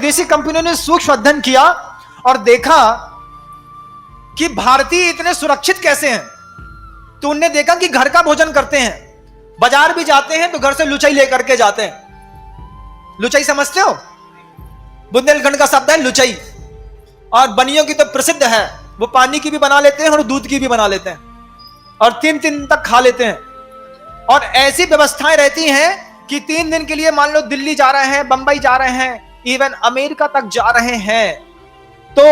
विदेशी कंपनियों ने सूक्ष्म अध्ययन किया और देखा कि भारतीय इतने सुरक्षित कैसे हैं। तो उनने देखा कि घर का भोजन करते हैं, बाजार भी जाते हैं तो घर से लुचाई लेकर के जाते हैं। लुचाई समझते हो? बुंदेलखंड का शब्द है लुचाई, और बनियों की तो प्रसिद्ध है, वो पानी की भी बना लेते हैं और दूध की भी बना लेते हैं और 3 दिन तक खा लेते हैं। और ऐसी व्यवस्थाएं रहती हैं कि 3 दिन के लिए मान लो दिल्ली जा रहे हैं, बंबई जा रहे हैं, इवन अमेरिका तक जा रहे हैं, तो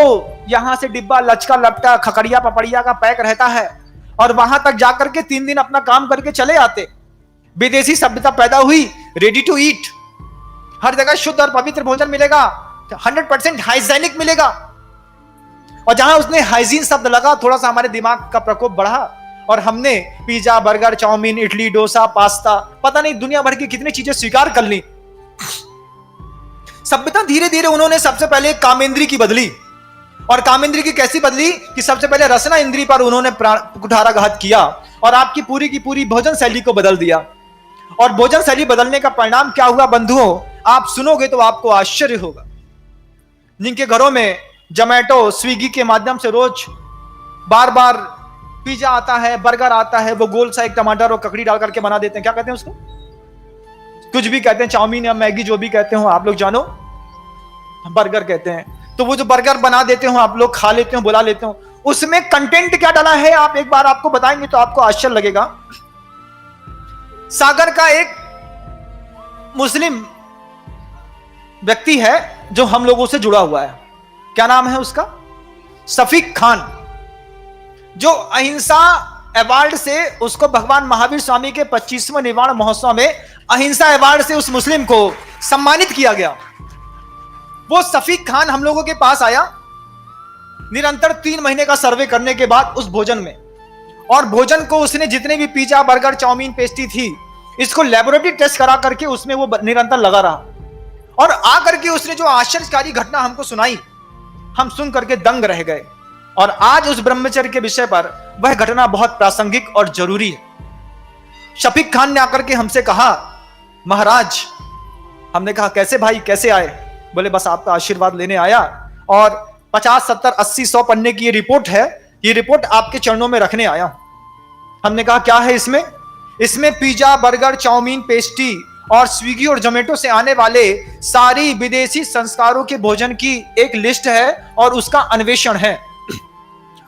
यहां से डिब्बा लचका लपटा खकड़िया पपड़िया का पैक रहता है और वहां तक जाकर के 3 दिन अपना काम करके चले आते। विदेशी सभ्यता पैदा हुई, रेडी टू ईट, हर जगह शुद्ध और पवित्र भोजन मिलेगा, 100% हाइजीनिक मिलेगा। और जहां उसने हाइजीन शब्द लगा, थोड़ा सा हमारे दिमाग का प्रकोप बढ़ा और हमने pizza, burger, chow mein, idli, dosa, pasta, पता नहीं दुनिया भर की कितनी चीजें स्वीकार कर ली। सभ्यता धीरे धीरे उन्होंने सबसे पहले कामेंद्री की बदली, और कामेंद्री की कैसी बदली कि सबसे पहले रसना इंद्री पर उन्होंने कुठाराघात किया और आपकी पूरी की पूरी भोजन शैली को बदल दिया। और भोजन शैली बदलने का परिणाम क्या हुआ बंधुओं, आप सुनोगे तो आपको आश्चर्य होगा। जिनके घरों में जोमैटो, स्विगी के माध्यम से रोज बार बार पिज्जा आता है, बर्गर आता है, वो गोल सा एक टमाटर और ककड़ी डाल करके बना देते हैं, क्या कहते हैं उसको, कुछ भी कहते हैं, चाउमीन या मैगी जो भी कहते हो आप लोग जानो, बर्गर कहते हैं। तो वो जो बर्गर बना देते हो आप लोग, खा लेते हो, बुला लेते हो, उसमें कंटेंट क्या डाला है आप एक बार आपको बताएंगे तो आपको आश्चर्य लगेगा। सागर का एक मुस्लिम व्यक्ति है जो हम लोगों से जुड़ा हुआ है, क्या नाम है उसका, शफीक खान, जो अहिंसा अवार्ड से उसको भगवान महावीर स्वामी के 25वें निर्वाण महोत्सव में अहिंसा अवार्ड से उस मुस्लिम को सम्मानित किया गया। वो शफीक खान हम लोगों के पास आया निरंतर 3 महीने का सर्वे करने के बाद उस भोजन में, और भोजन को उसने जितने भी पिज्जा, बर्गर, चाउमीन, पेस्ट्री थी, इसको लेबोरेटरी टेस्ट करा करके उसमें वो निरंतर लगा रहा। और आकर के उसने जो आश्चर्यकारी घटना हमको सुनाई, हम सुन करके दंग रह गए। और आज उस ब्रह्मचर्य के विषय पर वह घटना बहुत प्रासंगिक और जरूरी है। शफीक खान ने आकर के हमसे कहा, महाराज, हमने कहा कैसे भाई, कैसे आए? बोले बस आपका आशीर्वाद लेने आया, और 50, 70, 80, 100 पन्ने की ये रिपोर्ट है, ये रिपोर्ट आपके चरणों में रखने आया। हमने कहा क्या है इसमें? इसमें पिज्जा, बर्गर, चाउमीन, पेस्ट्री और स्विगी और जोमेटो से आने वाले सारी विदेशी संस्कारों के भोजन की एक लिस्ट है और उसका अन्वेषण है।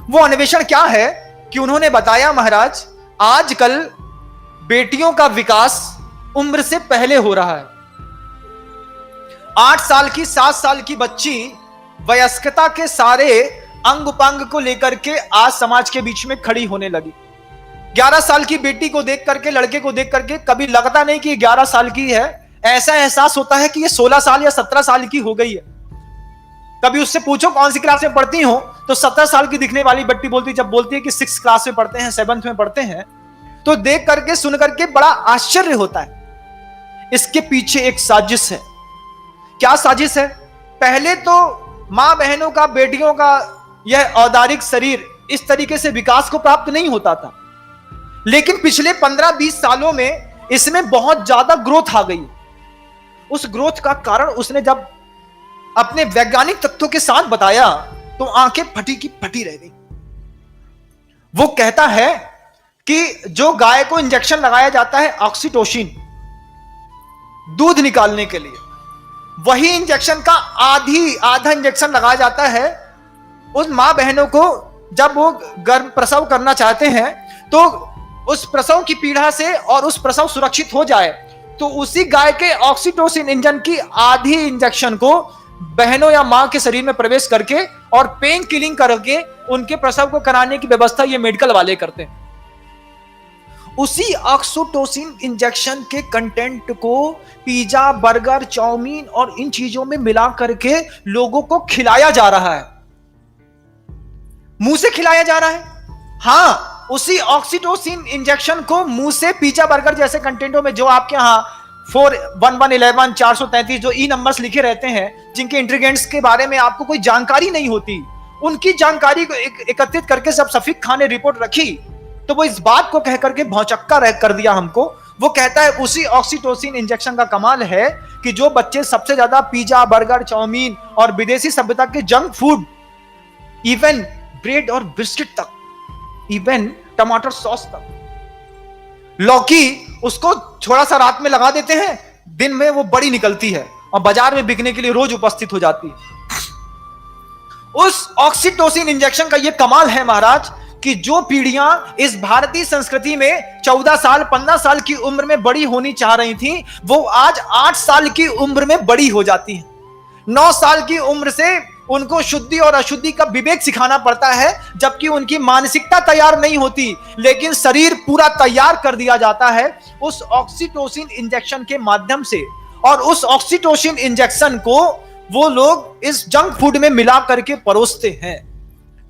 वो अन्वेषण क्या है कि उन्होंने बताया, महाराज, आजकल बेटियों का विकास उम्र से पहले हो रहा है। 8 साल की, 7 साल की बच्ची वयस्कता के सारे अंग उपांग को लेकर के आज समाज के बीच में खड़ी होने लगी। 11 साल की बेटी को देख करके, लड़के को देख करके कभी लगता नहीं कि 11 साल की है, ऐसा एहसास होता है कि ये 16 साल या 17 साल की हो गई है। कभी उससे पूछो कौन सी क्लास में पढ़ती हो, तो 17 साल की दिखने वाली बेटी बोलती, जब बोलती है कि 6th क्लास में पढ़ते हैं, 7th में पढ़ते हैं, तो देख करके सुन करके बड़ा आश्चर्य होता है। इसके पीछे एक साजिश है। क्या साजिश है? पहले तो मां बहनों का, बेटियों का यह औदारिक शरीर इस तरीके से विकास को प्राप्त नहीं होता था, लेकिन पिछले 15-20 सालों में इसमें बहुत ज्यादा ग्रोथ आ गई। उस ग्रोथ का कारण उसने जब अपने वैज्ञानिक तथ्यों के साथ बताया तो आंखें फटी की फटी रह गई। वो कहता है कि जो गाय को इंजेक्शन लगाया जाता है ऑक्सीटोसिन दूध निकालने के लिए, वही इंजेक्शन का आधा इंजेक्शन लगाया जाता है उस मां बहनों को जब वो गर्भ प्रसव करना चाहते हैं, तो उस प्रसव की पीड़ा से और उस प्रसव सुरक्षित हो जाए, तो उसी गाय के ऑक्सीटोसिन इंजन की आधी इंजेक्शन को बहनों या मां के शरीर में प्रवेश करके और पेन किलिंग करके उनके प्रसव को कराने की व्यवस्था ये मेडिकल वाले करते हैं। उसी ऑक्सीटोसिन इंजेक्शन के कंटेंट को पिज्जा, बर्गर, चाउमीन और इन चीजों में मिला करके लोगों को खिलाया जा रहा है, मुंह से खिलाया जा रहा है। हां, उसी ऑक्सीटोसिन इंजेक्शन को मुंह से पिज्जा, बर्गर जैसे कंटेंटों में, जो आपके यहां 41111 433 जो ई नंबर्स लिखे रहते हैं, जिनके इंग्रेडिएंट्स के बारे में आपको कोई जानकारी नहीं होती, उनकी जानकारी को एकत्रित करके जब शफीक खान ने रिपोर्ट रखी, तो वो इस बात को कह करके भौचक्का कर दिया हमको। वो कहता है उसी ऑक्सीटोसिन इंजेक्शन का कमाल है कि जो बच्चे सबसे ज्यादा पिज्जा, बर्गर, चाउमीन और विदेशी सभ्यता के जंक फूड, इवन ब्रेड और बिस्किट तक, इवन टमाटर सॉस तक, लौकी उसको थोड़ा सा रात में लगा देते हैं, दिन में वो बड़ी निकलती है और बाजार में बिकने के लिए रोज उपस्थित हो जाती है। उस ऑक्सीटोसिन इंजेक्शन का ये कमाल है महाराज कि जो पीढ़ियां इस भारतीय संस्कृति में 14 साल 15 साल की उम्र में बड़ी होनी चाह रही थी, वो आज 8 साल की उम्र में बड़ी हो जाती हैं। 9 साल की उम्र से उनको शुद्धि और अशुद्धि का विवेक सिखाना पड़ता है, जबकि उनकी मानसिकता तैयार नहीं होती, लेकिन शरीर पूरा तैयार कर दिया जाता है उस ऑक्सीटोसिन इंजेक्शन के माध्यम से। और उस ऑक्सीटोसिन इंजेक्शन को वो लोग इस जंक फूड में मिला करके परोसते हैं,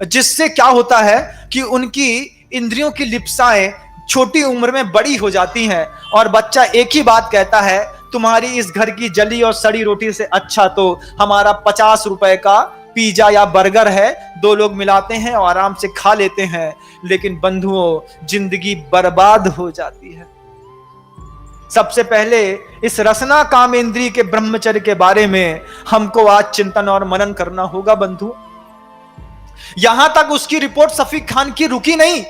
जिससे क्या होता है कि उनकी इंद्रियों की लिप्साएं छोटी उम्र में बड़ी हो जाती हैं और बच्चा एक ही बात कहता है, तुम्हारी इस घर की जली और सड़ी रोटी से अच्छा तो हमारा 50 रुपए का पिज्जा या बर्गर है, 2 लोग मिलाते हैं और आराम से खा लेते हैं। लेकिन बंधुओं, जिंदगी बर्बाद हो जाती है। सबसे पहले इस रसना कामेंद्री के ब्रह्मचर्य के बारे में हमको आज चिंतन और मनन करना होगा बंधु। यहां तक उसकी रिपोर्ट शफीक खान की रुकी नहीं।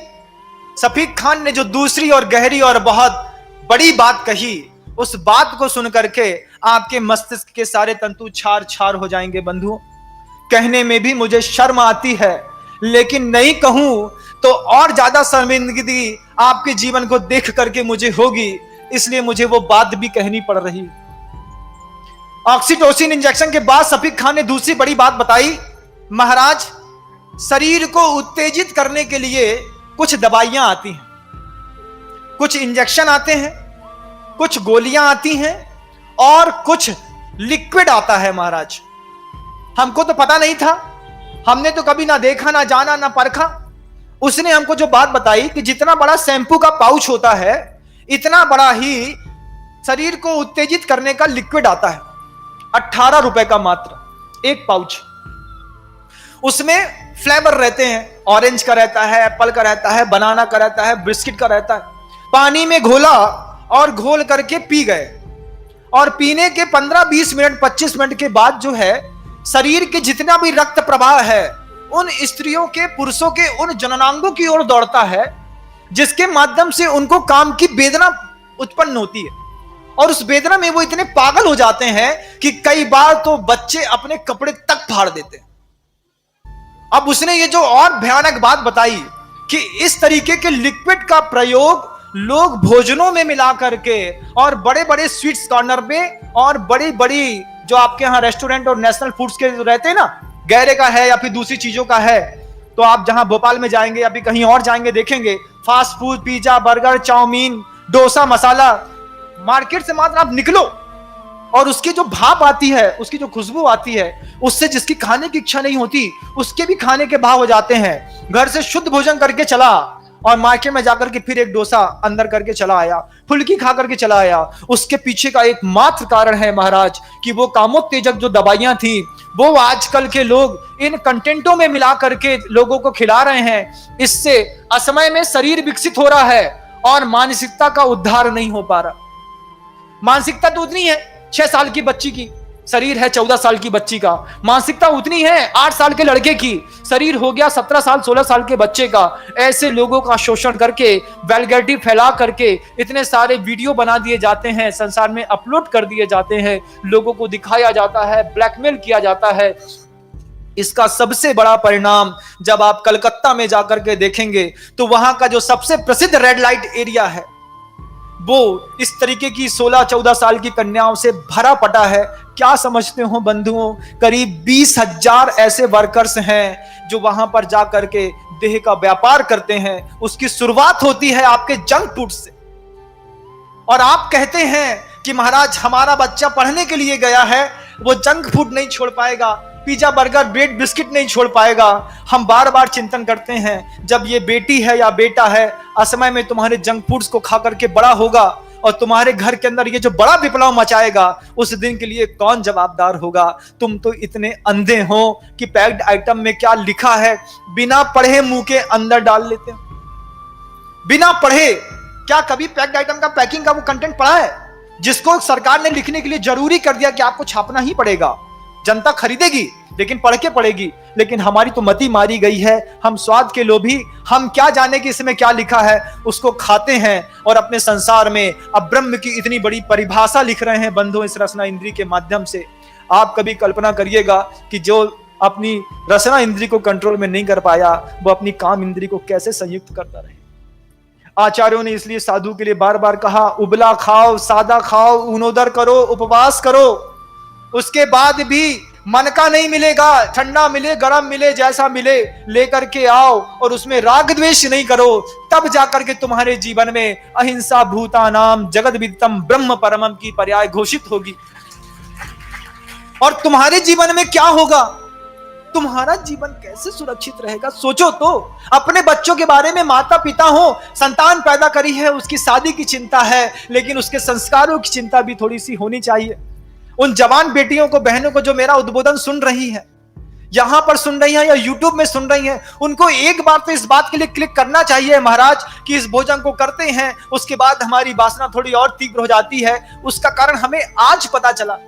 शफीक खान ने जो दूसरी और गहरी और बहुत बड़ी बात कही, उस बात को सुन करके आपके मस्तिष्क के सारे तंतु छार छार हो जाएंगे बंधु। कहने में भी मुझे शर्म आती है, लेकिन नहीं कहूं तो और ज्यादा शर्मिंदगी आपके जीवन को देख करके मुझे होगी, इसलिए मुझे वो बात भी कहनी पड़ रही। ऑक्सीटोसिन इंजेक्शन के बाद शफीक खान ने दूसरी बड़ी बात बताई, महाराज शरीर को उत्तेजित करने के लिए कुछ दवाइयां आती हैं, कुछ इंजेक्शन आते हैं, कुछ गोलियां आती हैं और कुछ लिक्विड आता है। महाराज हमको तो पता नहीं था, हमने तो कभी ना देखा, ना जाना, ना परखा। उसने हमको जो बात बताई कि जितना बड़ा शैंपू का पाउच होता है, इतना बड़ा ही शरीर को उत्तेजित करने का लिक्विड आता है। 18 रुपए का मात्र एक पाउच। उसमें फ्लेवर रहते हैं, ऑरेंज का रहता है, एप्पल का रहता है, बनाना का रहता है, बिस्किट का रहता है। पानी में घोला और घोल करके पी गए, और पीने के 15-20 मिनट 25 मिनट के बाद जो है शरीर के जितना भी रक्त प्रवाह है उन स्त्रियों के, पुरुषों के उन जननांगों की ओर दौड़ता है, जिसके माध्यम से उनको काम की वेदना उत्पन्न होती है। और उस वेदना में वो इतने पागल हो जाते हैं कि कई बार तो बच्चे अपने कपड़े तक फाड़ देते हैं। अब उसने ये जो और भयानक बात बताई कि इस तरीके के लिक्विड का प्रयोग लोग भोजनों में मिला करके और बड़े बड़े स्वीट्स कॉर्नर में और बड़ी बड़ी जो आपके यहाँ रेस्टोरेंट और नेशनल फूड्स के रहते हैं ना, गहरे का है या फिर दूसरी चीजों का है, तो आप जहां भोपाल में जाएंगे या फिर कहीं और जाएंगे देखेंगे fast food, pizza, burger, chowmein, dosa, masala, market से मात्र आप निकलो और उसकी जो भाप आती है, उसकी जो खुशबू आती है, उससे जिसकी खाने की इच्छा नहीं होती उसके भी खाने के भाव हो जाते हैं। घर से शुद्ध भोजन करके चला और मार्केट में जाकर के फिर एक डोसा अंदर करके चला आया, फुल्की खा करके चला आया। उसके पीछे का एकमात्र कारण है महाराज कि वो कामोत्तेजक जो दवाइयां थी वो आजकल के लोग इन कंटेंटों में मिला करके लोगों को खिला रहे हैं। इससे असमय में शरीर विकसित हो रहा है और मानसिकता का उद्धार नहीं हो पा रहा। मानसिकता तो उतनी है 6 साल की बच्ची की, शरीर है 14 साल की बच्ची का। मानसिकता उतनी है 8 साल के लड़के की, शरीर हो गया 17 साल 16 साल के बच्चे का। ऐसे लोगों का शोषण करके, वल्गैरिटी फैला करके इतने सारे वीडियो बना दिए जाते हैं, संसार में अपलोड कर दिए जाते हैं, लोगों को दिखाया जाता है, ब्लैकमेल किया जाता है। इसका सबसे बड़ा परिणाम जब आप कलकत्ता में जाकर के देखेंगे तो वहां का जो सबसे प्रसिद्ध रेड लाइट एरिया है वो इस तरीके की 16-14 साल की कन्याओं से भरा पटा है। क्या समझते हो बंधुओं, करीब 20,000 ऐसे वर्कर्स हैं जो वहां पर जाकर के देह का व्यापार करते हैं। उसकी शुरुआत होती है आपके जंक फूड से, और आप कहते हैं कि महाराज हमारा बच्चा पढ़ने के लिए गया है, वो जंक फूड नहीं छोड़ पाएगा, पिज्जा, बर्गर, ब्रेड, बिस्किट नहीं छोड़ पाएगा। हम बार बार चिंतन करते हैं, जब ये बेटी है या बेटा है असमय में तुम्हारे जंक फूड्स को खा करके बड़ा होगा और तुम्हारे घर के अंदर ये जो बड़ा विप्लव मचाएगा, उस दिन के लिए कौन जवाबदार होगा? तुम तो इतने अंधे हो कि पैक्ड आइटम में क्या लिखा है बिना पढ़े मुंह के अंदर डाल लेते हो। बिना पढ़े क्या कभी पैक्ड आइटम का पैकिंग का वो कंटेंट पढ़ा है? जिसको सरकार ने लिखने के लिए जरूरी कर दिया कि आपको छापना ही पड़ेगा, जनता खरीदेगी लेकिन पढ़ के पड़ेगी। लेकिन हमारी तो मति मारी गई है, हम स्वाद के लोभी, हम क्या जाने कि इसमें क्या लिखा है, उसको खाते हैं और अपने संसार में अब ब्रह्म की इतनी बड़ी परिभाषा लिख रहे हैं बंधुओं इस रसना इंद्री के माध्यम से। आप कभी कल्पना करिएगा कि जो अपनी रसना इंद्री को कंट्रोल में नहीं कर पाया, वो अपनी काम इंद्री को कैसे संयुक्त करता रहे। आचार्यों ने इसलिए साधु के लिए बार बार कहा, उबला खाओ, सादा खाओ, ऊनोदर करो, उपवास करो, उसके बाद भी मन का नहीं मिलेगा, ठंडा मिले गरम मिले जैसा मिले लेकर के आओ और उसमें राग द्वेष नहीं करो, तब जाकर के तुम्हारे जीवन में अहिंसा भूतानाम जगद विदितम ब्रह्म परमम की पर्याय घोषित होगी। और तुम्हारे जीवन में क्या होगा, तुम्हारा जीवन कैसे सुरक्षित रहेगा, सोचो तो। अपने बच्चों के बारे में माता पिता हो, संतान पैदा करी है, उसकी शादी की चिंता है, लेकिन उसके संस्कारों की चिंता भी थोड़ी सी होनी चाहिए। उन जवान बेटियों को, बहनों को जो मेरा उद्बोधन सुन रही है, यहां पर सुन रही है या यूट्यूब में सुन रही है, उनको एक बार तो इस बात के लिए क्लिक करना चाहिए महाराज कि इस भोजन को करते हैं, उसके बाद हमारी वासना थोड़ी और तीव्र हो जाती है। उसका कारण हमें आज पता चला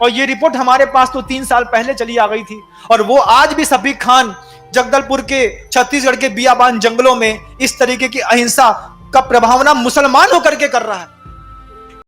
और ये रिपोर्ट हमारे पास तो 3 साल पहले चली आ गई थी। और वो आज भी सफीक खान जगदलपुर के, छत्तीसगढ़ के बियाबान जंगलों में इस तरीके की अहिंसा का प्रभावना मुसलमान होकर के कर रहा है।